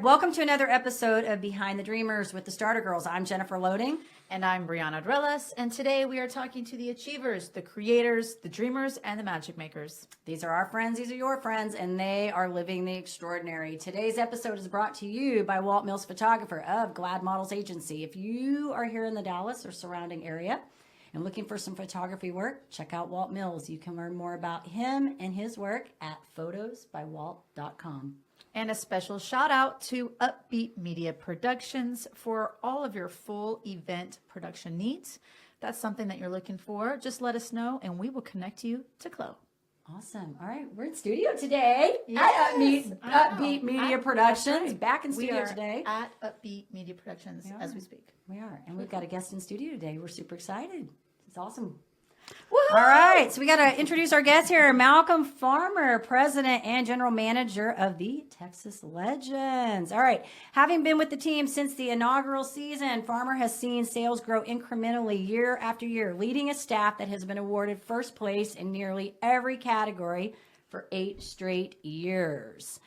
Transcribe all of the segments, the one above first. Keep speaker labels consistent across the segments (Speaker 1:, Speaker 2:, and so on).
Speaker 1: Welcome to another episode of Behind the Dreamers with the Starter Girls. I'm Jennifer Loading.
Speaker 2: And I'm Brianna Drillis. And today we are talking to the achievers, the creators, the dreamers, and the magic makers.
Speaker 1: These are our friends. These are your friends, and they are living the extraordinary. Today's episode is brought to you by Walt Mills Photographer of Glad Models Agency. If you are here in the Dallas or surrounding area and looking for some photography work, check out Walt Mills. You can learn more about him and his work at photosbywalt.com.
Speaker 2: And a special shout out to Upbeat Media Productions for all of your full event production needs. If that's something that you're looking for, just let us know and we will connect you to Chloe.
Speaker 1: Awesome. All right. We're in studio today
Speaker 2: Yes.
Speaker 1: at Upbeat Media Productions.
Speaker 2: Right.
Speaker 1: Back in studio today.
Speaker 2: At Upbeat Media Productions as we speak.
Speaker 1: We are. And we've got a guest in studio today. We're super excited. It's awesome.
Speaker 2: Woo-hoo!
Speaker 1: All right, so we got to introduce our guest here, Malcolm Farmer, President and General Manager of the Texas Legends. All right, having been with the team since the inaugural season, Farmer has seen sales grow incrementally year after year, leading a staff that has been awarded first place in nearly every category for 8 straight years.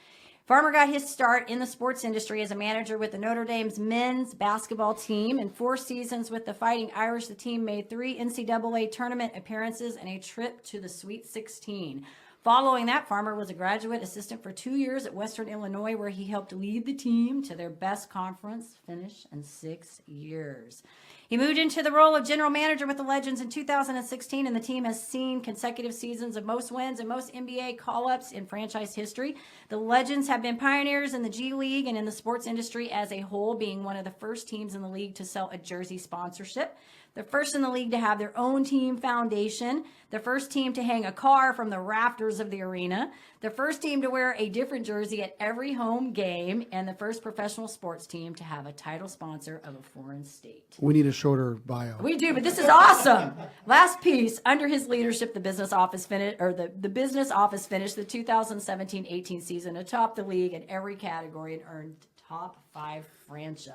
Speaker 1: Farmer got his start in the sports industry as a manager with the Notre Dame's men's basketball team. In 4 seasons with the Fighting Irish, the team made 3 NCAA tournament appearances and a trip to the Sweet 16. Following that, Farmer was a graduate assistant for 2 years at Western Illinois, where he helped lead the team to their best conference finish in 6 years. He moved into the role of general manager with the Legends in 2016, and the team has seen consecutive seasons of most wins and most NBA call-ups in franchise history. The Legends have been pioneers in the G League and in the sports industry as a whole, being one of the first teams in the league to sell a jersey sponsorship, the first in the league to have their own team foundation, the first team to hang a car from the rafters of the arena, the first team to wear a different jersey at every home game, and the first professional sports team to have a title sponsor of a foreign state.
Speaker 3: We need a shorter bio.
Speaker 1: We do, but this is awesome. Last piece, under his leadership, the business office finished the 2017-18 season atop the league in every category and earned top 5 franchise.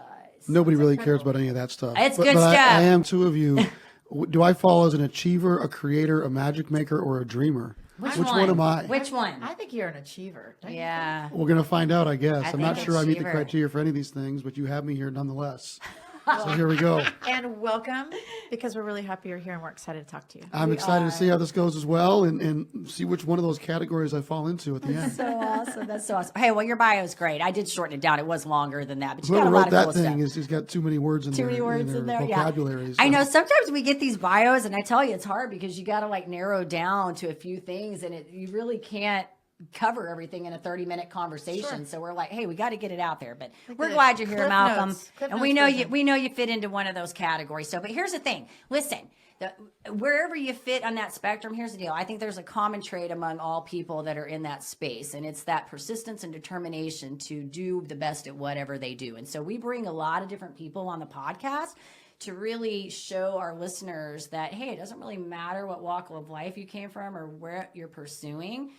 Speaker 3: Nobody really cares about any of that stuff.
Speaker 1: It's good stuff.
Speaker 3: I am 2 of you. Do I fall as an achiever, a creator, a magic maker, or a dreamer? Which one am I?
Speaker 1: Which one?
Speaker 2: I think you're an achiever. Don't you
Speaker 1: Yeah.
Speaker 3: We're going to find out, I guess. I'm
Speaker 1: think
Speaker 3: not sure I meet the
Speaker 1: achiever.
Speaker 3: criteria for any of these things, but you have me here nonetheless. So here we go.
Speaker 2: And welcome, because we're really happy you're here and we're excited to talk to you.
Speaker 3: I'm excited to see how this goes as well and see which one of those categories I fall into at the end.
Speaker 1: So awesome. That's so awesome. Hey, well, your bio is great. I did shorten it down. It was longer than that, but you got
Speaker 3: Whoever
Speaker 1: a lot
Speaker 3: wrote
Speaker 1: of
Speaker 3: that
Speaker 1: cool
Speaker 3: thing
Speaker 1: stuff.
Speaker 3: is he's got too many words in there.
Speaker 1: Too many words in there.
Speaker 3: Vocabulary.
Speaker 1: Yeah.
Speaker 3: So.
Speaker 1: I know sometimes we get these bios, and I tell you, it's hard because you got to like narrow down to a few things, and you really can't cover everything in a 30-minute conversation.
Speaker 2: Sure.
Speaker 1: So we're like, hey, we got to get it out there. But
Speaker 2: Like
Speaker 1: we're
Speaker 2: the
Speaker 1: glad you're here,
Speaker 2: Cliff
Speaker 1: Malcolm.
Speaker 2: Notes. Cliff
Speaker 1: And we
Speaker 2: Notes
Speaker 1: know
Speaker 2: version.
Speaker 1: we know you fit into one of those categories. So, but here's the thing. Listen, wherever you fit on that spectrum, here's the deal. I think there's a common trait among all people that are in that space, and it's that persistence and determination to do the best at whatever they do. And so we bring a lot of different people on the podcast to really show our listeners that, hey, it doesn't really matter what walk of life you came from or where you're pursuing.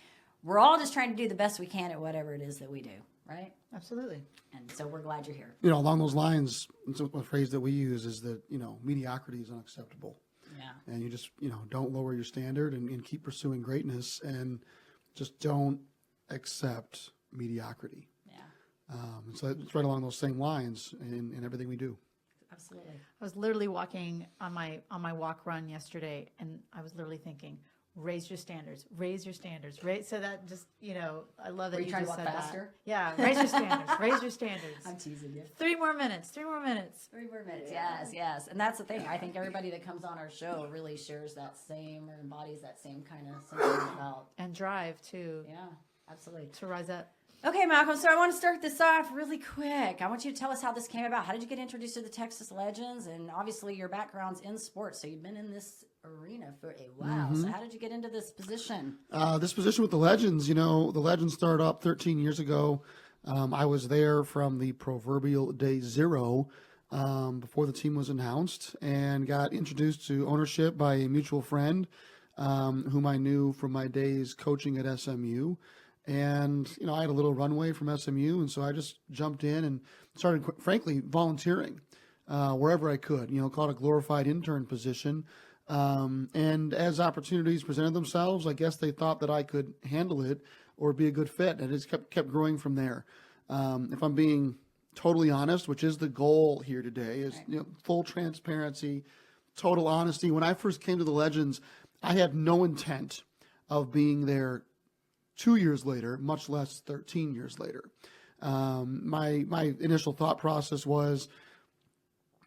Speaker 1: We're all just trying to do the best we can at whatever it is that we do, right?
Speaker 2: Absolutely.
Speaker 1: And so we're glad you're here.
Speaker 3: You know, along those lines, a phrase that we use is that, mediocrity is unacceptable.
Speaker 1: Yeah.
Speaker 3: And you just, don't lower your standard and keep pursuing greatness and just don't accept mediocrity.
Speaker 1: Yeah.
Speaker 3: So it's right along those same lines in everything we do.
Speaker 1: Absolutely.
Speaker 2: I was literally walking on my walk run yesterday, and I was literally thinking, raise your standards, so that just, I love that
Speaker 1: Were you trying to
Speaker 2: just
Speaker 1: walk
Speaker 2: said
Speaker 1: faster?
Speaker 2: that. Yeah, raise your standards, raise your standards.
Speaker 1: I'm teasing you.
Speaker 2: 3 more minutes.
Speaker 1: 3 more minutes. Yes. And that's the thing. I think everybody that comes on our show really shares that same or embodies that same kind of sentiment about.
Speaker 2: And drive too,
Speaker 1: Yeah, absolutely.
Speaker 2: to rise up.
Speaker 1: Okay, Malcolm, so I want to start this off really quick. I want you to tell us how this came about. How did you get introduced to the Texas Legends? And obviously your background's in sports, so you've been in this arena for a while. So how did you get into this position?
Speaker 3: This position with the Legends, the Legends started up 13 years ago. I was there from the proverbial day zero before the team was announced and got introduced to ownership by a mutual friend whom I knew from my days coaching at SMU. And, I had a little runway from SMU, and so I just jumped in and started, frankly, volunteering wherever I could, called a glorified intern position. And as opportunities presented themselves, I guess they thought that I could handle it or be a good fit, and it just kept growing from there. If I'm being totally honest, which is the goal here today, is
Speaker 1: Right.
Speaker 3: full transparency, total honesty. When I first came to the Legends, I had no intent of being there 2 years later, much less 13 years later. My initial thought process was,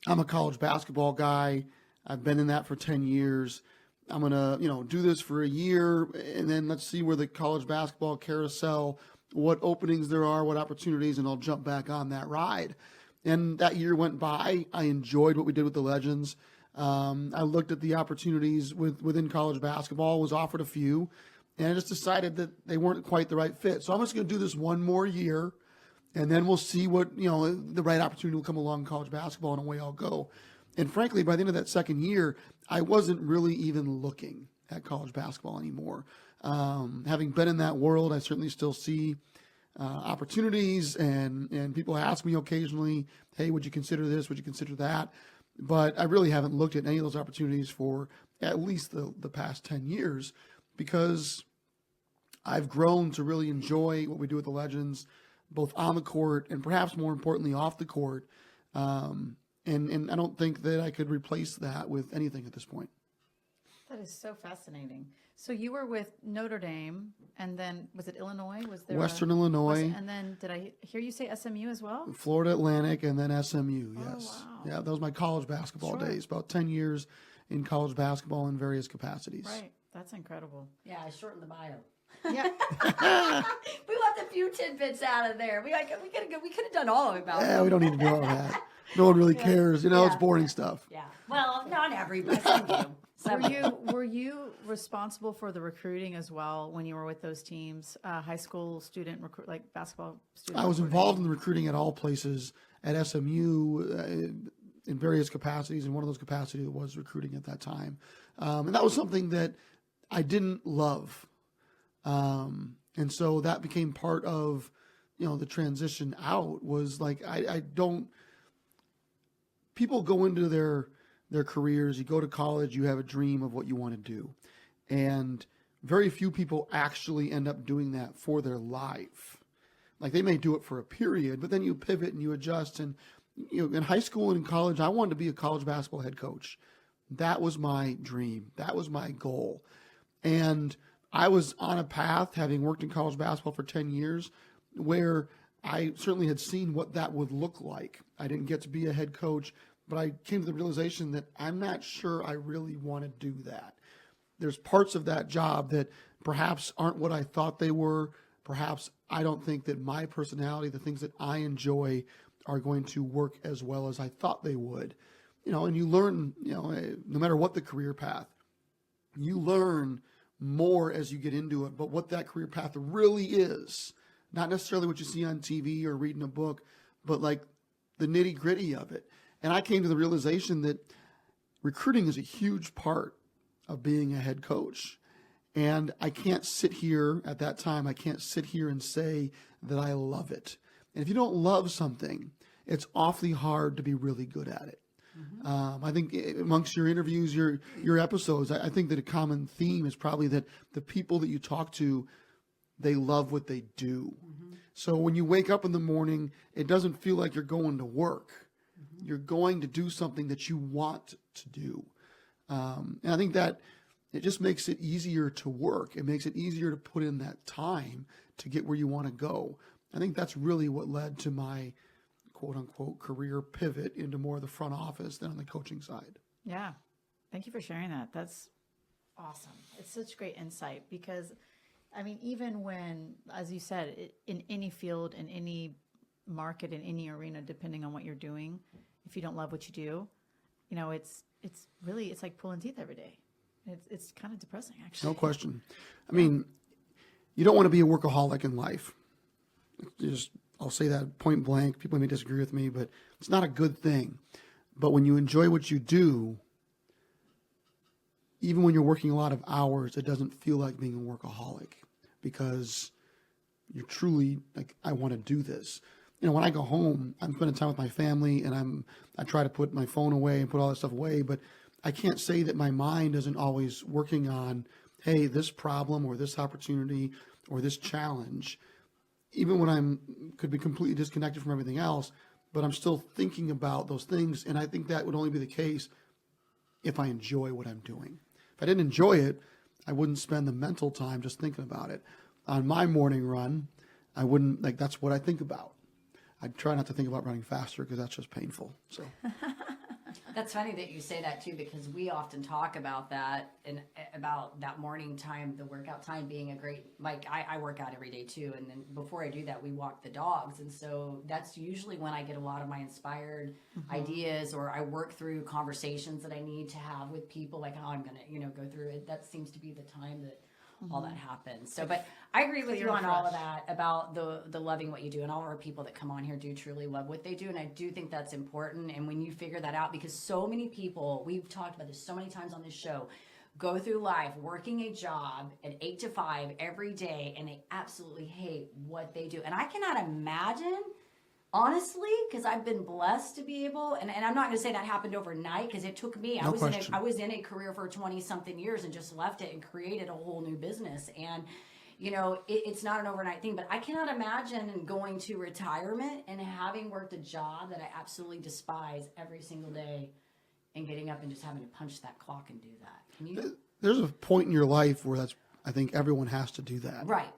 Speaker 3: I'm a college basketball guy. I've been in that for 10 years. I'm going to, do this for a year, and then let's see where the college basketball carousel, what openings there are, what opportunities, and I'll jump back on that ride. And that year went by. I enjoyed what we did with the Legends. I looked at the opportunities within college basketball, was offered a few, and I just decided that they weren't quite the right fit. So I'm just going to do this one more year, and then we'll see what, the right opportunity will come along in college basketball, and away I'll go. And frankly, by the end of that second year, I wasn't really even looking at college basketball anymore. Having been in that world, I certainly still see opportunities, and people ask me occasionally, hey, would you consider this? Would you consider that? But I really haven't looked at any of those opportunities for at least the past 10 years, because I've grown to really enjoy what we do with the Legends, both on the court and perhaps more importantly off the court. And I don't think that I could replace that with anything at this point.
Speaker 2: That is so fascinating. So you were with Notre Dame, and then was it Illinois? Was there
Speaker 3: Western Illinois.
Speaker 2: And then did I hear you say SMU as well?
Speaker 3: Florida Atlantic, and then SMU, yes.
Speaker 2: wow.
Speaker 3: Yeah, that was my college basketball
Speaker 2: Sure.
Speaker 3: days, about 10 years in college basketball in various capacities.
Speaker 2: Right. That's incredible.
Speaker 1: Yeah, I shortened the bio.
Speaker 2: Yeah.
Speaker 1: We left a few tidbits out of there. We could have done all of it about
Speaker 3: Yeah, we don't need to do all that. No one really cares. It's
Speaker 1: Yeah.
Speaker 3: boring stuff.
Speaker 1: Yeah. Well, not everybody. Some do. Some
Speaker 2: Were you responsible for the recruiting as well when you were with those teams? High school student recruit, like basketball student.
Speaker 3: I was
Speaker 2: recruiting?
Speaker 3: involved in the recruiting at all places at SMU in various capacities, and one of those capacities was recruiting at that time. And that was something that I didn't love. And so that became part of, the transition out, was like, I don't, people go into their careers, you go to college, you have a dream of what you want to do. And very few people actually end up doing that for their life. Like, they may do it for a period, but then you pivot and you adjust. And, in high school and in college, I wanted to be a college basketball head coach. That was my dream. That was my goal. And I was on a path, having worked in college basketball for 10 years, where I certainly had seen what that would look like. I didn't get to be a head coach, but I came to the realization that I'm not sure I really want to do that. There's parts of that job that perhaps aren't what I thought they were. Perhaps I don't think that my personality, the things that I enjoy, are going to work as well as I thought they would. And you learn, no matter what the career path, you learn more as you get into it, but what that career path really is, not necessarily what you see on TV or reading a book, but like the nitty gritty of it. And I came to the realization that recruiting is a huge part of being a head coach. And I can't sit here at that time, I can't sit here and say that I love it. And if you don't love something, it's awfully hard to be really good at it. I think amongst your interviews, your episodes, I think that a common theme is probably that the people that you talk to, they love what they do. So when you wake up in the morning, it doesn't feel like you're going to work. You're going to do something that you want to do. And I think that it just makes it easier to work. It makes it easier to put in that time to get where you want to go. I think that's really what led to my quote unquote career pivot into more of the front office than on the coaching side.
Speaker 2: Yeah. Thank you for sharing that. That's awesome. It's such great insight because, even when, as you said, in any field, in any market, in any arena, depending on what you're doing, if you don't love what you do, it's really, it's like pulling teeth every day. It's kind of depressing, actually.
Speaker 3: No question. You don't want to be a workaholic in life. I'll say that point blank. People may disagree with me, but it's not a good thing. But when you enjoy what you do, even when you're working a lot of hours, it doesn't feel like being a workaholic because you're truly like, I want to do this. When I go home, I'm spending time with my family and I try to put my phone away and put all that stuff away, but I can't say that my mind isn't always working on, hey, this problem or this opportunity or this challenge. even when could be completely disconnected from everything else, but I'm still thinking about those things. And I think that would only be the case if I enjoy what I'm doing. If I didn't enjoy it, I wouldn't spend the mental time just thinking about it. On my morning run, I wouldn't, like, that's what I think about. I try not to think about running faster because that's just painful. So
Speaker 1: That's funny that you say that too, because we often talk about that and about that morning time, the workout time being a great, like I work out every day too. And then before I do that, we walk the dogs. And so that's usually when I get a lot of my inspired ideas, or I work through conversations that I need to have with people, like how I'm going to, go through it. That seems to be the time that all that happens. So, but I agree with you on all of that about the loving what you do, and all of our people that come on here do truly love what they do. And I do think that's important. And when you figure that out, because so many people, we've talked about this so many times on this show, go through life working a job at 8 to 5 every day, and they absolutely hate what they do. And I cannot imagine, honestly, because I've been blessed to be able, and I'm not going to say that happened overnight, because it took me. I was in a career for 20 something years and just left it and created a whole new business. And it's not an overnight thing, but I cannot imagine going to retirement and having worked a job that I absolutely despise every single day and getting up and just having to punch that clock and do that. Can you?
Speaker 3: there's a point in your life where I think everyone has to do that.
Speaker 1: Right.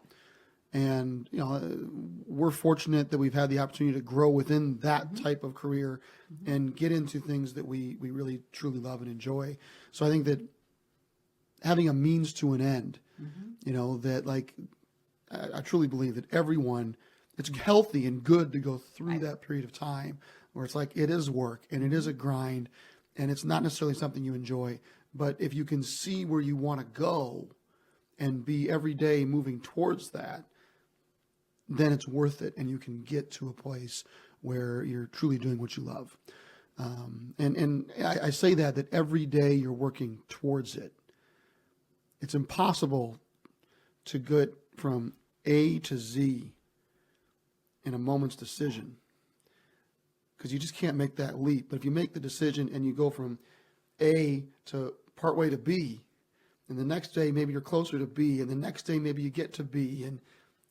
Speaker 3: And, we're fortunate that we've had the opportunity to grow within that type of career and get into things that we really, truly love and enjoy. So I think that having a means to an end, that like, I truly believe that everyone, it's healthy and good to go through that period of time where it's like, it is work and it is a grind and it's not necessarily something you enjoy. But if you can see where you want to go and be every day moving towards that, then it's worth it, and you can get to a place where you're truly doing what you love. And I say that every day you're working towards it. It's impossible to get from A to Z in a moment's decision, because you just can't make that leap. But if you make the decision and you go from A to partway to B, and the next day maybe you're closer to B, and the next day maybe you get to B, and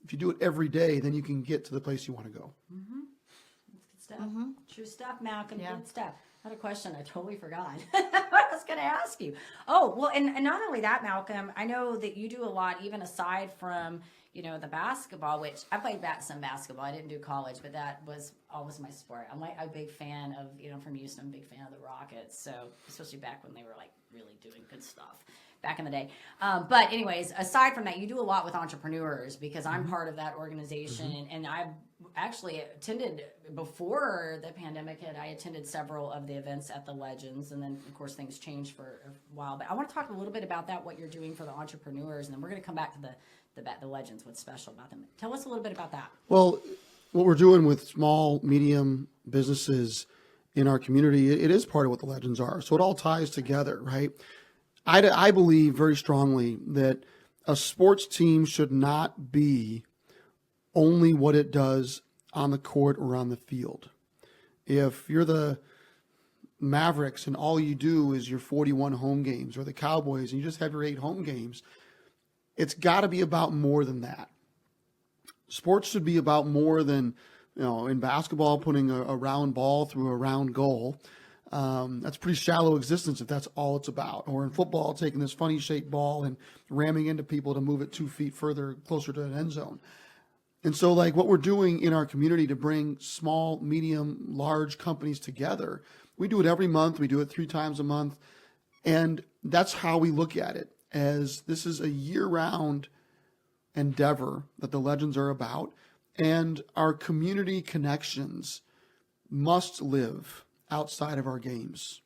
Speaker 3: if you do it every day, then you can get to the place you want to go.
Speaker 1: That's good stuff. True stuff, Malcolm. Yeah. Good stuff. I had a question. I totally forgot what I was going to ask you. Oh, well, and not only that, Malcolm, I know that you do a lot, even aside from, the basketball, which I played some basketball. I didn't do college, but that was always my sport. I'm like a big fan of, from Houston, I'm a big fan of the Rockets. So especially back when they were like really doing good stuff back in the day. But anyways, aside from that, you do a lot with entrepreneurs, because I'm part of that organization. And I've actually attended, before the pandemic hit, I attended several of the events at the Legends. And then, of course, things changed for a while. But I want to talk a little bit about that, what you're doing for the entrepreneurs. And then we're going to come back to the Legends, what's special about them. Tell us a little bit about that.
Speaker 3: Well, what we're doing with small, medium businesses in our community, it is part of what the Legends are. So it all ties together, right? I believe very strongly that a sports team should not be only what it does on the court or on the field. If you're the Mavericks and all you do is your 41 home games, or the Cowboys and you just have your 8 home games, it's got to be about more than that. Sports should be about more than, in basketball, putting a round ball through a round goal. That's pretty shallow existence if that's all it's about. Or in football, taking this funny shaped ball and ramming into people to move it 2 feet further, closer to an end zone. And so like what we're doing in our community to bring small, medium, large companies together, we do it every month. We do it 3 times a month. And that's how we look at it, as this is a year-round endeavor that the Legends are about. And our community connections must live outside of our games.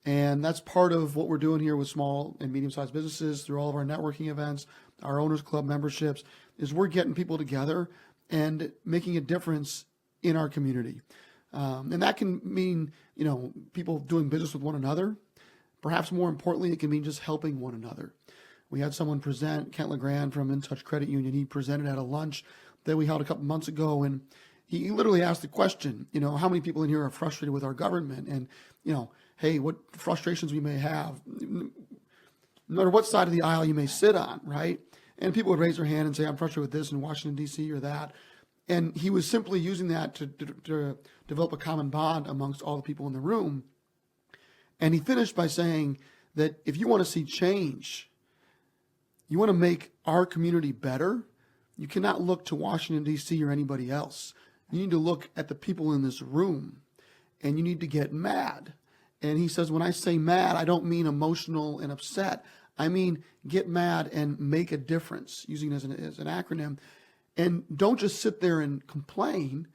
Speaker 3: And that's part of what we're doing here with small and medium-sized businesses through all of our networking events, our Owners Club memberships, is we're getting people together and making a difference in our community. And that can mean, people doing business with one another. Perhaps more importantly, it can mean just helping one another. We had someone present, Kent LeGrand from In Touch Credit Union. He presented at a lunch that we held a couple months ago, and he literally asked the question, how many people in here are frustrated with our government? And, hey, what frustrations we may have, no matter what side of the aisle you may sit on, right? And people would raise their hand and say, I'm frustrated with this in Washington, D.C. or that. And he was simply using that to develop a common bond amongst all the people in the room. And he finished by saying that if you want to see change, you want to make our community better, you cannot look to Washington, D.C. or anybody else. You need to look at the people in this room, and you need to get mad. And he says, when I say mad, I don't mean emotional and upset. I mean, get mad and make a difference, using it as an acronym. And don't just sit there and complain,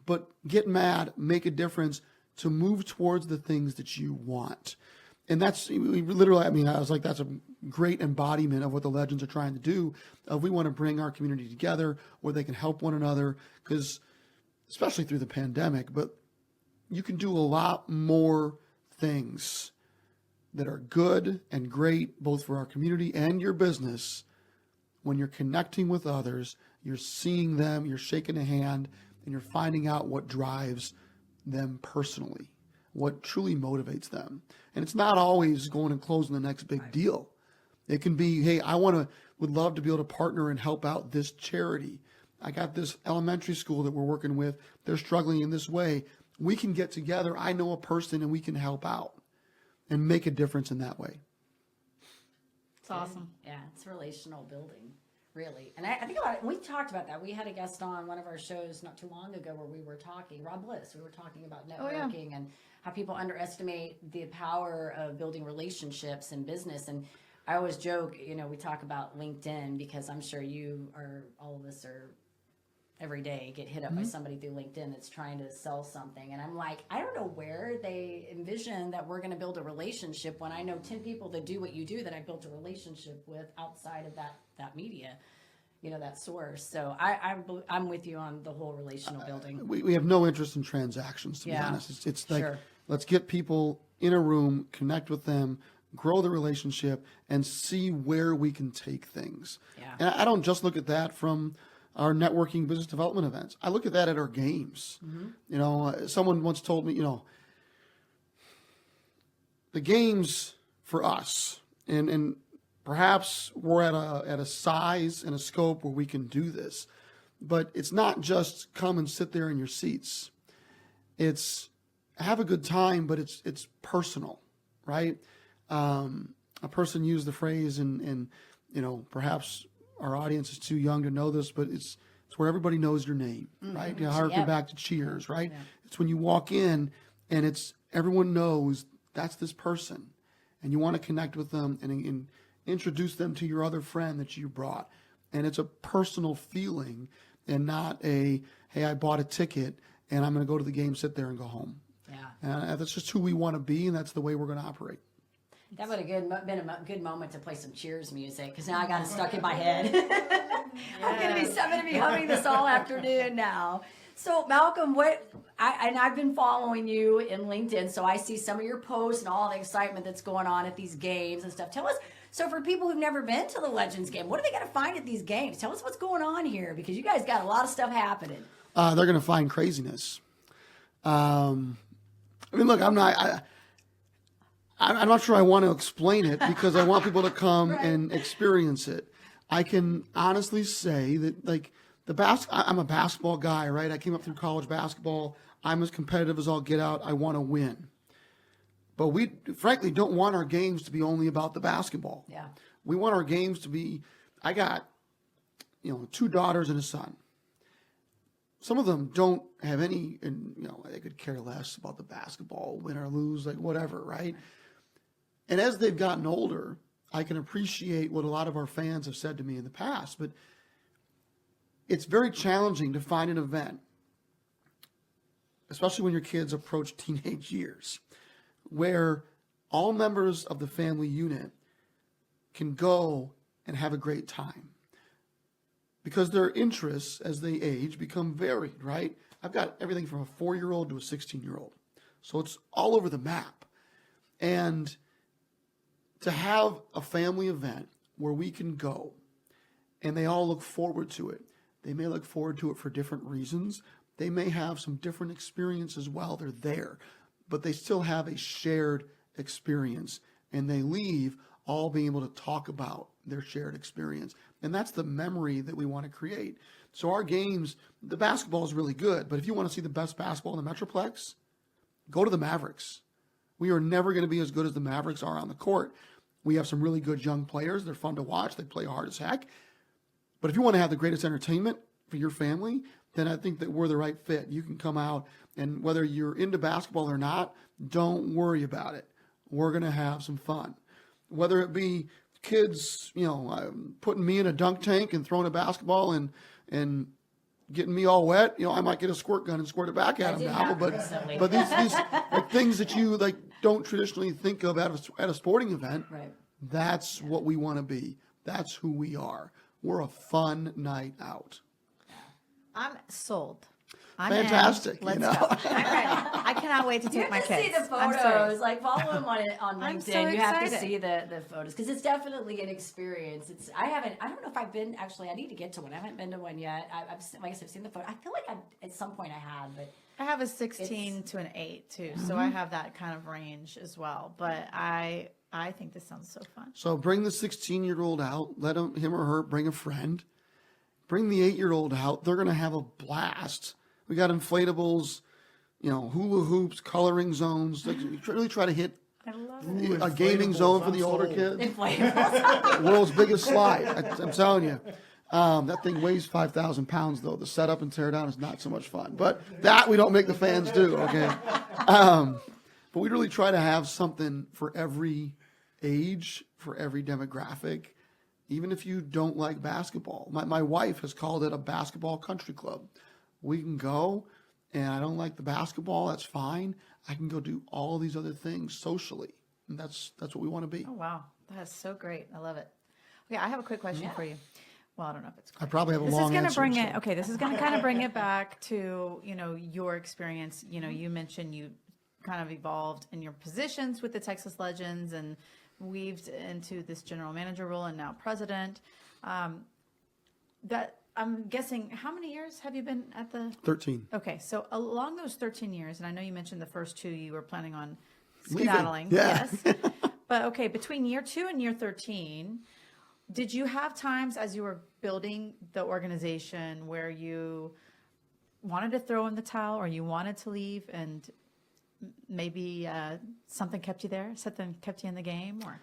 Speaker 3: but get mad, make a difference to move towards the things that you want. And that's literally, I mean, I was like, that's a great embodiment of what the Legends are trying to do. We want to bring our community together where they can help one another, because especially through the pandemic, but you can do a lot more things that are good and great, both for our community and your business, when you're connecting with others, you're seeing them, you're shaking a hand, and you're finding out what drives them personally, what truly motivates them. And it's not always going and closing the next big deal. It can be, hey, would love to be able to partner and help out this charity. I got this elementary school that we're working with. They're struggling in this way. We can get together. I know a person and we can help out and make a difference in that way.
Speaker 2: It's awesome.
Speaker 1: Yeah, it's relational building, really. And I think about it. We talked about that. We had a guest on one of our shows not too long ago where we were talking, Rob Bliss. We were talking about networking and how people underestimate the power of building relationships in business. And I always joke, we talk about LinkedIn because I'm sure all of us are every day get hit up by somebody through LinkedIn that's trying to sell something. And I'm like, I don't know where they envision that we're going to build a relationship when I know 10 people that do what you do that I built a relationship with outside of that media, that source. So I'm with you on the whole relational building.
Speaker 3: We have no interest in transactions, to be honest. It's like,
Speaker 1: sure.
Speaker 3: Let's get people in a room, connect with them, grow the relationship, and see where we can take things.
Speaker 1: Yeah.
Speaker 3: And I don't just look at that from our networking business development events. I look at that at our games. Someone once told me, the games for us, and perhaps we're at a size and a scope where we can do this, but it's not just come and sit there in your seats. It's have a good time, but it's personal, right? A person used the phrase, and perhaps our audience is too young to know this, but it's where everybody knows your name, right? Harken back to Cheers, right? Yeah. It's when you walk in and everyone knows that's this person, and you want to connect with them and introduce them to your other friend that you brought. And it's a personal feeling and not hey, I bought a ticket and I'm going to go to the game, sit there and go home. Yeah. And that's just who we want to be, and that's the way we're going to operate.
Speaker 1: That would have been a good moment to play some Cheers music, because now I got it stuck in my head. I'm going to be humming this all afternoon now. So Malcolm, I've been following you in LinkedIn, so I see some of your posts and all the excitement that's going on at these games and stuff. Tell us, so for people who've never been to the Legends game, what are they going to find at these games? Tell us what's going on here, because you guys got a lot of stuff happening.
Speaker 3: They're going to find craziness. Look, I'm not sure I want to explain it, because I want people to come and experience it. I can honestly say that, like, I'm a basketball guy, right? I came up through college basketball. I'm as competitive as I'll get out. I want to win. But we, frankly, don't want our games to be only about the basketball.
Speaker 1: Yeah.
Speaker 3: We want our games to be, I got, 2 daughters and a son. Some of them don't have any, they could care less about the basketball, win or lose, like whatever, right? And as they've gotten older, I can appreciate what a lot of our fans have said to me in the past, but it's very challenging to find an event, especially when your kids approach teenage years, where all members of the family unit can go and have a great time. Because their interests, as they age, become varied, right? I've got everything from a 4-year-old to a 16-year-old. So it's all over the map. And to have a family event where we can go and they all look forward to it. They may look forward to it for different reasons. They may have some different experiences while they're there, but they still have a shared experience, and they leave all being able to talk about their shared experience. And that's the memory that we want to create. So our games, the basketball is really good, but if you want to see the best basketball in the Metroplex, go to the Mavericks. We are never going to be as good as the Mavericks are on the court. We have some really good young players. They're fun to watch. They play hard as heck. But if you want to have the greatest entertainment for your family, then I think that we're the right fit. You can come out, and whether you're into basketball or not, don't worry about it. We're going to have some fun. Whether it be kids, putting me in a dunk tank and throwing a basketball and getting me all wet, I might get a squirt gun and squirt it back at them now. But these like things that you don't traditionally think of at a sporting event,
Speaker 1: Right.
Speaker 3: That's what we want to be. That's who we are. We're a fun night out.
Speaker 2: I'm sold. I'm
Speaker 3: Fantastic.
Speaker 2: In. Let's go. I'm ready. I cannot wait to
Speaker 1: You
Speaker 2: take my
Speaker 1: have to
Speaker 2: kids.
Speaker 1: see the
Speaker 2: I'm
Speaker 1: photos.
Speaker 2: sorry.
Speaker 1: Follow him on
Speaker 2: I'm
Speaker 1: LinkedIn.
Speaker 2: so
Speaker 1: You have to
Speaker 2: excited.
Speaker 1: see the photos because it's definitely an experience. I don't know if I've been, actually, I need to get to one. I haven't been to one yet. I've seen the photo. I feel like at some point I had, but
Speaker 2: I have a 16 to an 8 too, so I have that kind of range as well. But I think this sounds so fun.
Speaker 3: So bring the 16-year-old out. Let him or her bring a friend. Bring the 8-year-old out. They're going to have a blast. We got inflatables, hula hoops, coloring zones. We really try to hit
Speaker 2: I love it.
Speaker 3: a gaming zone for the older kids.
Speaker 1: inflatable.
Speaker 3: World's biggest slide. I'm telling you. That thing weighs 5,000 pounds, though. The setup and tear down is not so much fun. But that we don't make the fans do, okay? But we really try to have something for every age, for every demographic, even if you don't like basketball. My wife has called it a basketball country club. We can go, and I don't like the basketball. That's fine. I can go do all these other things socially, and that's what we want to be.
Speaker 2: Oh wow, that's so great. I love it. Okay, I have a quick question for you. Well, I don't know if it's
Speaker 3: I
Speaker 2: quick.
Speaker 3: probably have a
Speaker 2: This is
Speaker 3: long
Speaker 2: going to
Speaker 3: answer.
Speaker 2: bring
Speaker 3: so-
Speaker 2: it. Okay, this is going to kind of bring it back to your experience. You mentioned you kind of evolved in your positions with the Texas Legends and weaved into this general manager role and now president. That I'm guessing, how many years have you been at the?
Speaker 3: 13.
Speaker 2: Okay, so along those 13 years, and I know you mentioned the first 2 you were planning on
Speaker 3: Leaving.
Speaker 2: skedaddling.
Speaker 3: Yeah.
Speaker 2: Yes. But okay, between year 2 and year 13, did you have times as you were building the organization where you wanted to throw in the towel or you wanted to leave and maybe something kept you there, something kept you in the game? Or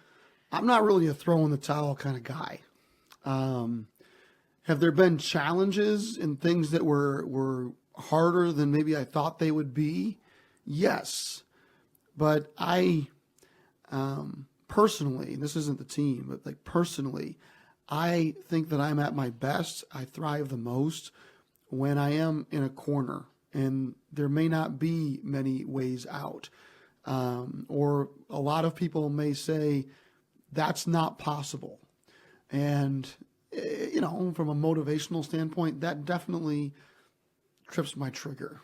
Speaker 3: I'm not really a throw in the towel kind of guy. Have there been challenges and things that were harder than maybe I thought they would be? Yes. But I personally, this isn't the team, but personally, I think that I'm at my best. I thrive the most when I am in a corner and there may not be many ways out. Or a lot of people may say that's not possible. And, from a motivational standpoint, that definitely trips my trigger.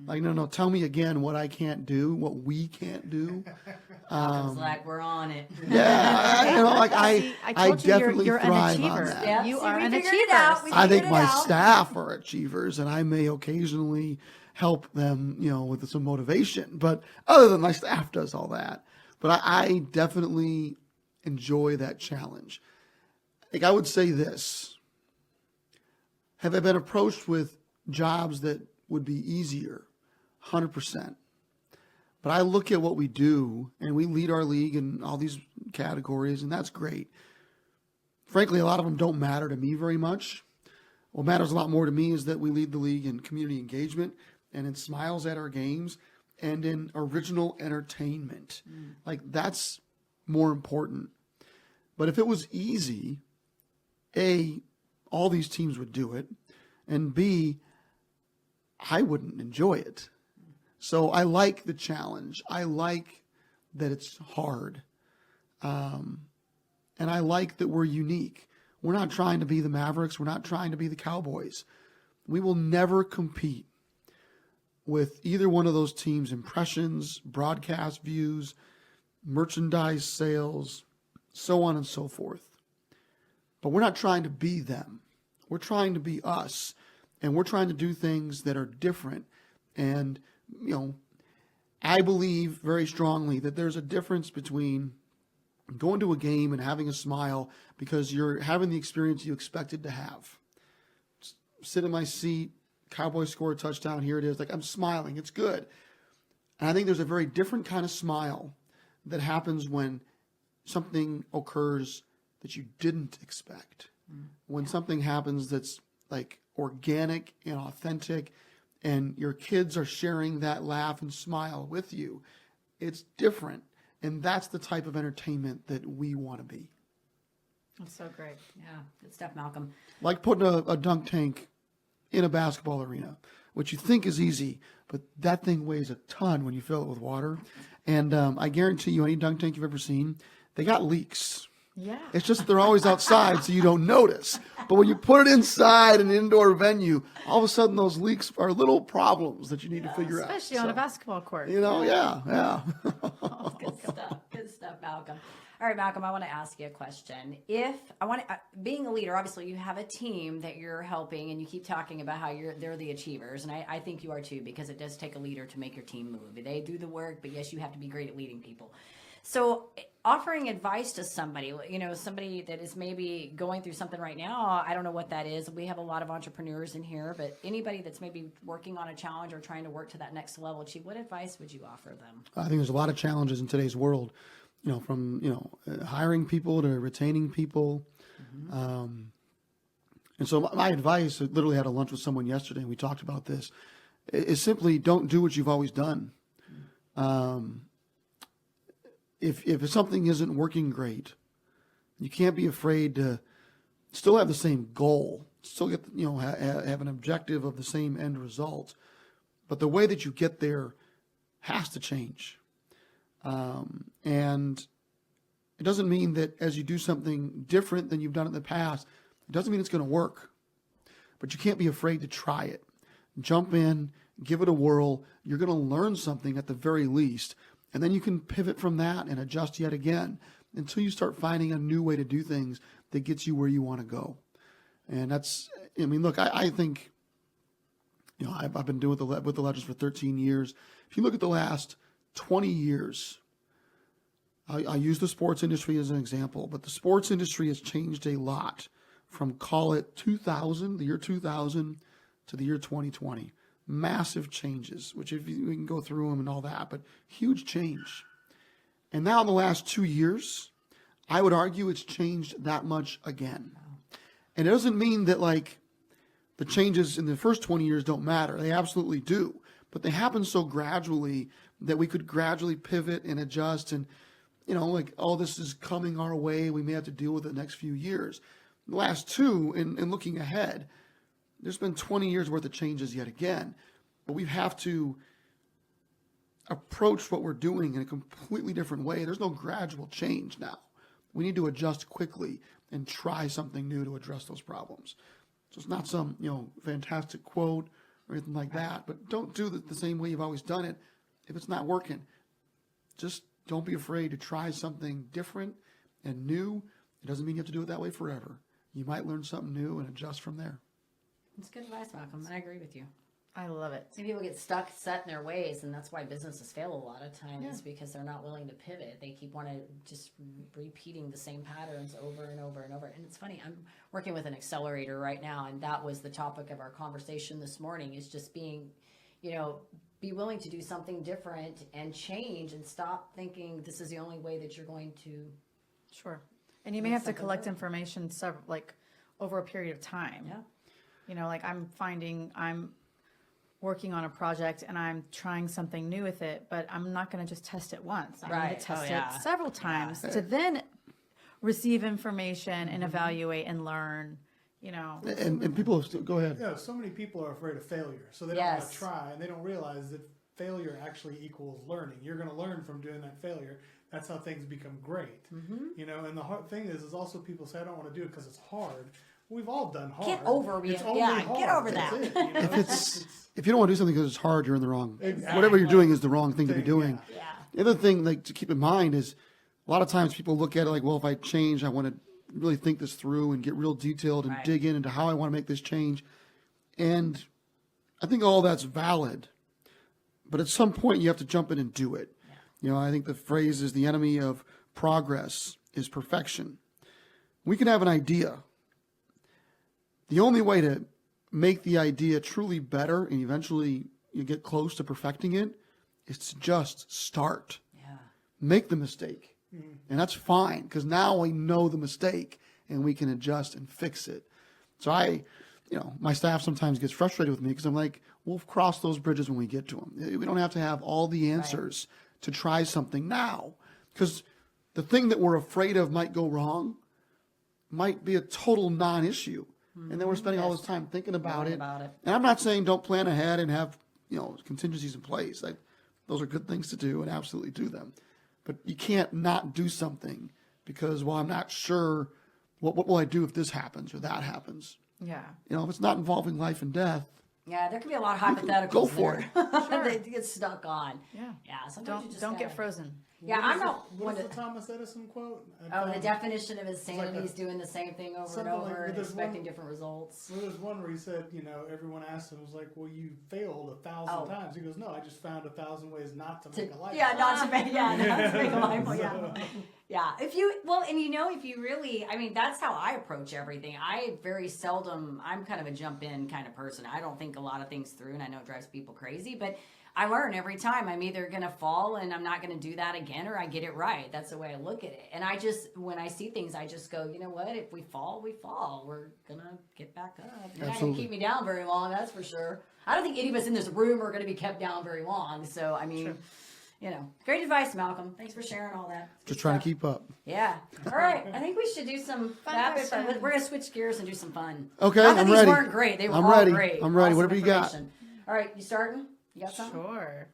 Speaker 3: Like, no, tell me again what I can't do, what we can't do.
Speaker 1: It's like we're on it.
Speaker 3: Yeah, I
Speaker 2: I told you
Speaker 3: definitely
Speaker 2: you're an
Speaker 3: thrive on
Speaker 2: achiever.
Speaker 3: that.
Speaker 1: Yeah,
Speaker 2: You
Speaker 1: see,
Speaker 2: are
Speaker 1: we
Speaker 2: an
Speaker 1: figured it
Speaker 2: achiever.
Speaker 1: out. We
Speaker 3: I think
Speaker 1: figured it
Speaker 3: my
Speaker 1: out.
Speaker 3: staff are achievers, and I may occasionally help them, with some motivation. But other than my staff does all that. But I definitely enjoy that challenge. Like, I would say this. Have I been approached with jobs that would be easier? 100%. But I look at what we do, and we lead our league in all these categories, and that's great. Frankly, a lot of them don't matter to me very much. What matters a lot more to me is that we lead the league in community engagement and in smiles at our games and in original entertainment. Like, that's more important. But if it was easy, A, all these teams would do it, and B, I wouldn't enjoy it. So I like the challenge. I like that it's hard. And I like that we're unique. We're not trying to be the Mavericks. We're not trying to be the Cowboys. We will never compete with either one of those teams' impressions, broadcast views, merchandise sales, so on and so forth. But we're not trying to be them. We're trying to be us. And we're trying to do things that are different. And, I believe very strongly that there's a difference between going to a game and having a smile because you're having the experience you expected to have. sit in my seat, Cowboys score a touchdown, here it is. Like, I'm smiling. It's good. And I think there's a very different kind of smile that happens when something occurs that you didn't expect. When something happens that's like organic and authentic, and your kids are sharing that laugh and smile with you, it's different. And that's the type of entertainment that we want to be.
Speaker 2: That's so great.
Speaker 1: Yeah, good stuff, Malcolm.
Speaker 3: Like putting a dunk tank in a basketball arena, which you think is easy, but that thing weighs a ton when you fill it with water. And I guarantee you, any dunk tank you've ever seen, they got leaks.
Speaker 2: Yeah.
Speaker 3: It's just they're always outside, so you don't notice. But when you put it inside an indoor venue, all of a sudden those leaks are little problems that you need to figure out.
Speaker 2: Especially on a basketball court.
Speaker 3: Yeah.
Speaker 1: Good stuff. Good stuff, Malcolm. All right, Malcolm, I want to ask you a question. Being a leader, obviously you have a team that you're helping, and you keep talking about how they're the achievers, and I think you are too, because it does take a leader to make your team move. They do the work, but yes, you have to be great at leading people. So offering advice to somebody, somebody that is maybe going through something right now, I don't know what that is. We have a lot of entrepreneurs in here, but anybody that's maybe working on a challenge or trying to work to that next level, Chief, what advice would you offer them?
Speaker 3: I think there's a lot of challenges in today's world, from hiring people to retaining people. And so my advice, I literally had a lunch with someone yesterday, and we talked about this, is simply don't do what you've always done. If something isn't working great, you can't be afraid to still have the same goal, still get have an objective of the same end result, but the way that you get there has to change. And it doesn't mean that as you do something different than you've done in the past, it doesn't mean it's going to work. But you can't be afraid to try it. Jump in, give it a whirl. You're going to learn something at the very least. And then you can pivot from that and adjust yet again until you start finding a new way to do things that gets you where you want to go. And look, I think, I've been doing with the Legends for 13 years. If you look at the last 20 years, I use the sports industry as an example, but the sports industry has changed a lot from, call it 2000, the year 2000 to the year 2020. Massive changes, which we can go through them and all that, but huge change. And now in the last 2 years, I would argue it's changed that much again. And it doesn't mean that the changes in the first 20 years don't matter. They absolutely do. But they happen so gradually that we could gradually pivot and adjust. And, all this is coming our way. We may have to deal with it the next few years. The last two, and looking ahead, there's been 20 years worth of changes yet again, but we have to approach what we're doing in a completely different way. There's no gradual change now. We need to adjust quickly and try something new to address those problems. So it's not some, fantastic quote or anything like that, but don't do it the same way you've always done it. If it's not working, just don't be afraid to try something different and new. It doesn't mean you have to do it that way forever. You might learn something new and adjust from there.
Speaker 1: That's good advice, Malcolm. I agree with you.
Speaker 2: I love it.
Speaker 1: Some people get stuck, set in their ways, and that's why businesses fail a lot of times, is because they're not willing to pivot. They keep just repeating the same patterns over and over and over. And it's funny, I'm working with an accelerator right now, and that was the topic of our conversation this morning, is just being, be willing to do something different and change, and stop thinking this is the only way that you're going to.
Speaker 2: Sure. And you may have to collect information over a period of time.
Speaker 1: Yeah.
Speaker 2: I'm finding I'm working on a project and I'm trying something new with it, but I'm not going to just test it once. I need to test it several times to then receive information and evaluate and learn,
Speaker 3: And people, go ahead.
Speaker 4: Yeah, so many people are afraid of failure, so they don't want to try, and they don't realize that failure actually equals learning. You're going to learn from doing that failure. That's how things become great. And the hard thing is also people say, I don't want to do it because it's hard. We've all done hard.
Speaker 1: Get over it.
Speaker 4: It's only
Speaker 1: Yeah,
Speaker 4: hard.
Speaker 1: get over
Speaker 4: That's
Speaker 1: that.
Speaker 4: it,
Speaker 3: If you don't want to do something because it's hard, you're in the wrong.
Speaker 4: Exactly.
Speaker 3: Whatever you're doing is the wrong thing to be doing.
Speaker 1: Yeah.
Speaker 3: The other thing to keep in mind is a lot of times people look at it like, well, if I change, I want to really think this through and get real detailed and dig into how I want to make this change. And I think all that's valid. But at some point, you have to jump in and do it. Yeah. I think the phrase is the enemy of progress is perfection. We can have an idea. The only way to make the idea truly better and eventually you get close to perfecting it is to just start.
Speaker 1: Yeah.
Speaker 3: Make the mistake. And that's fine because now we know the mistake and we can adjust and fix it. So my staff sometimes gets frustrated with me because I'm like, we'll cross those bridges when we get to them. We don't have to have all the answers to try something now, because the thing that we're afraid of might go wrong might be a total non-issue. And then we're spending all this time thinking about it. And I'm not saying don't plan ahead and have, contingencies in place. Like, those are good things to do and absolutely do them. But you can't not do something because, well, I'm not sure what will I do if this happens or that happens.
Speaker 2: Yeah.
Speaker 3: If it's not involving life and death.
Speaker 1: Yeah, there can be a lot of hypotheticals.
Speaker 3: Go for
Speaker 1: it. They get stuck on.
Speaker 2: Yeah.
Speaker 1: Yeah. Sometimes you just
Speaker 2: Don't
Speaker 1: gotta,
Speaker 2: get frozen.
Speaker 1: Yeah, I'm not.
Speaker 4: What is the Thomas Edison quote?
Speaker 1: The definition of insanity is doing the same thing over and over and expecting different results.
Speaker 4: Well, there's one where he said, everyone asked him, was like, well, you failed 1,000 times. He goes, no, I just found 1,000 ways not to make a life.
Speaker 1: Yeah, not to make a life. Yeah. Yeah. If you really, that's how I approach everything. I'm kind of a jump in kind of person. I don't think a lot of things through, and I know it drives people crazy, but I learn every time. I'm either going to fall and I'm not going to do that again, or I get it right. That's the way I look at it. And when I see things, I just go, you know what? If we fall, we fall. We're going to get back up. You're not going to keep me down very long, that's for sure. I don't think any of us in this room are going to be kept down very long. So, great advice, Malcolm. Thanks for sharing all that.
Speaker 3: Just trying to keep up.
Speaker 1: Yeah. All right. I think we should do some rapid fun. We're going to switch gears and do some fun.
Speaker 3: Okay,
Speaker 1: Not that
Speaker 3: I'm
Speaker 1: these
Speaker 3: ready.
Speaker 1: weren't great. They were
Speaker 3: I'm
Speaker 1: all
Speaker 3: ready.
Speaker 1: great.
Speaker 3: I'm ready.
Speaker 1: Awesome
Speaker 3: Whatever you got.
Speaker 1: information. All right. You starting? You got something?
Speaker 2: Sure.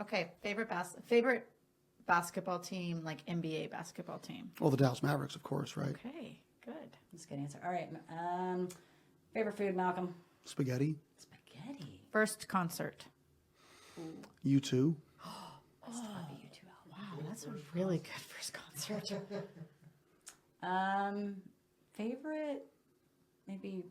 Speaker 2: Okay. Favorite basketball team, like NBA basketball team.
Speaker 3: Well, the Dallas Mavericks, of course, right?
Speaker 2: Okay. Good.
Speaker 1: That's a good answer. All right. Favorite food, Malcolm?
Speaker 3: Spaghetti.
Speaker 1: Spaghetti.
Speaker 2: First concert.
Speaker 3: U2.
Speaker 1: I still love you too.
Speaker 2: Wow, that's a really good first concert.
Speaker 1: Favorite, maybe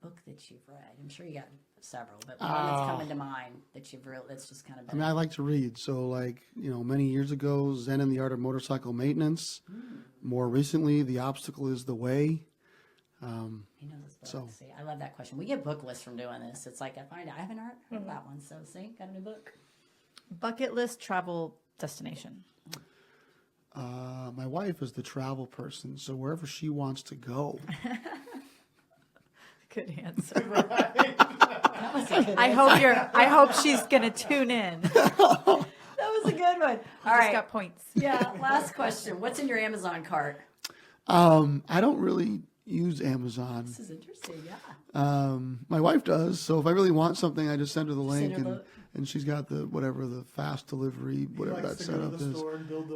Speaker 1: book that you've read. I'm sure you got several, but one that's coming to mind that you've read that's just kind of been.
Speaker 3: I like to read. So, many years ago, Zen and the Art of Motorcycle Maintenance. More recently, The Obstacle is the Way.
Speaker 1: He knows his book. See, I love that question. We get book lists from doing this. It's like I haven't heard that one. So, see, got a new book.
Speaker 2: Bucket list travel destination.
Speaker 3: My wife is the travel person, so wherever she wants to go.
Speaker 2: Good answer. I hope she's gonna tune in.
Speaker 1: That was a good one. All right.
Speaker 2: Got points.
Speaker 1: Yeah. Last question. What's in your Amazon cart?
Speaker 3: I don't really use Amazon.
Speaker 1: This is interesting. Yeah.
Speaker 3: My wife does. So if I really want something, I just send her the link,
Speaker 1: Send her
Speaker 3: and she's got the fast delivery, whatever that setup is.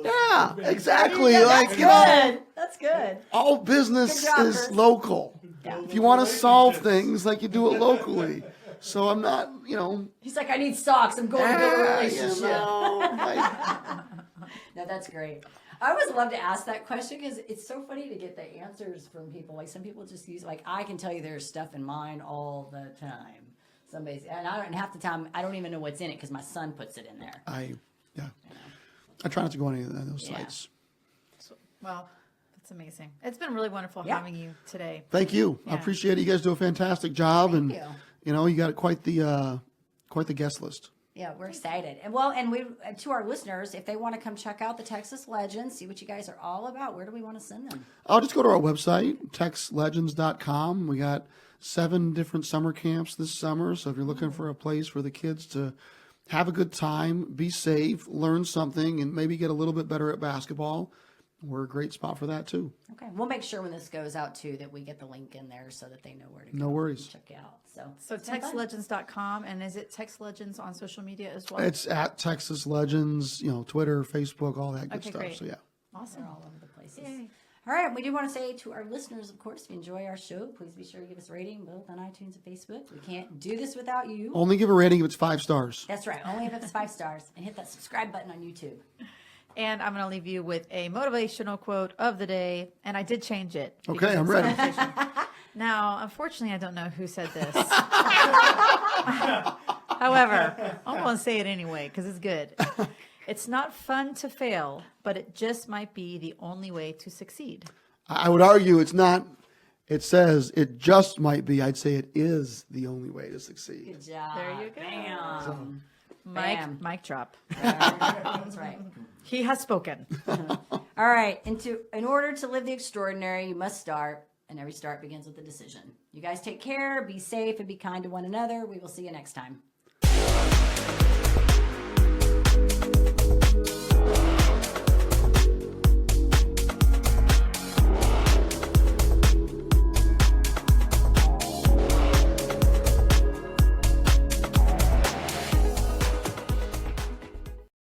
Speaker 4: Yeah,
Speaker 3: exactly.
Speaker 1: That's good. That's good.
Speaker 3: All business
Speaker 1: Good job,
Speaker 3: is
Speaker 1: Chris.
Speaker 3: local.
Speaker 1: Yeah.
Speaker 3: If you want to solve things, you do it locally. So I'm not,
Speaker 1: He's like, I need socks. I'm going to build a relationship. No, that's great. I always love to ask that question because it's so funny to get the answers from people. Like, some people just use, I can tell you there's stuff in mine all the time. And half the time I don't even know what's in it because my son puts it in there.
Speaker 3: I try not to go on any of those sites.
Speaker 2: Well, that's amazing. It's been really wonderful having you today.
Speaker 3: Thank you.
Speaker 2: Yeah.
Speaker 3: I appreciate it. You guys do a fantastic job.
Speaker 1: Thank you.
Speaker 3: You got quite the guest list.
Speaker 1: Yeah, we're excited. And we to our listeners, if they want to come check out the Texas Legends, see what you guys are all about, where do we want to send them?
Speaker 3: I'll just go to our website, texlegends.com. We got 7 different summer camps this summer. So if you're looking for a place for the kids to have a good time, be safe, learn something, and maybe get a little bit better at basketball, we're a great spot for that too.
Speaker 1: Okay, we'll make sure when this goes out too that we get the link in there so that they know where to go.
Speaker 3: No worries.
Speaker 1: And check it out.
Speaker 2: So textlegends.com, and is it Text Legends on social media as well?
Speaker 3: It's at Texas Legends, Twitter, Facebook, all that good stuff.
Speaker 2: Great.
Speaker 3: So yeah.
Speaker 2: Awesome.
Speaker 1: They're all over the places.
Speaker 2: Yay.
Speaker 1: All right, we do want to say to our listeners, of course, if you enjoy our show, please be sure to give us a rating both on iTunes and Facebook. We can't do this without you.
Speaker 3: Only give a rating if it's 5 stars.
Speaker 1: That's right. Only if it's 5 stars. And hit that subscribe button on YouTube.
Speaker 2: And I'm going to leave you with a motivational quote of the day. And I did change it.
Speaker 3: Okay, I'm ready.
Speaker 2: Now, unfortunately, I don't know who said this. However, I'm going to say it anyway because it's good. It's not fun to fail, but it just might be the only way to succeed.
Speaker 3: I would argue it's not it says it just might be. I'd say it is the only way to succeed.
Speaker 1: Good job.
Speaker 2: There you go.
Speaker 1: Bam.
Speaker 2: Mic, mic drop.
Speaker 1: That's right.
Speaker 2: He has spoken.
Speaker 1: All right. In order to live the extraordinary, you must start, and every start begins with a decision. You guys take care, be safe, and be kind to one another. We will see you next time.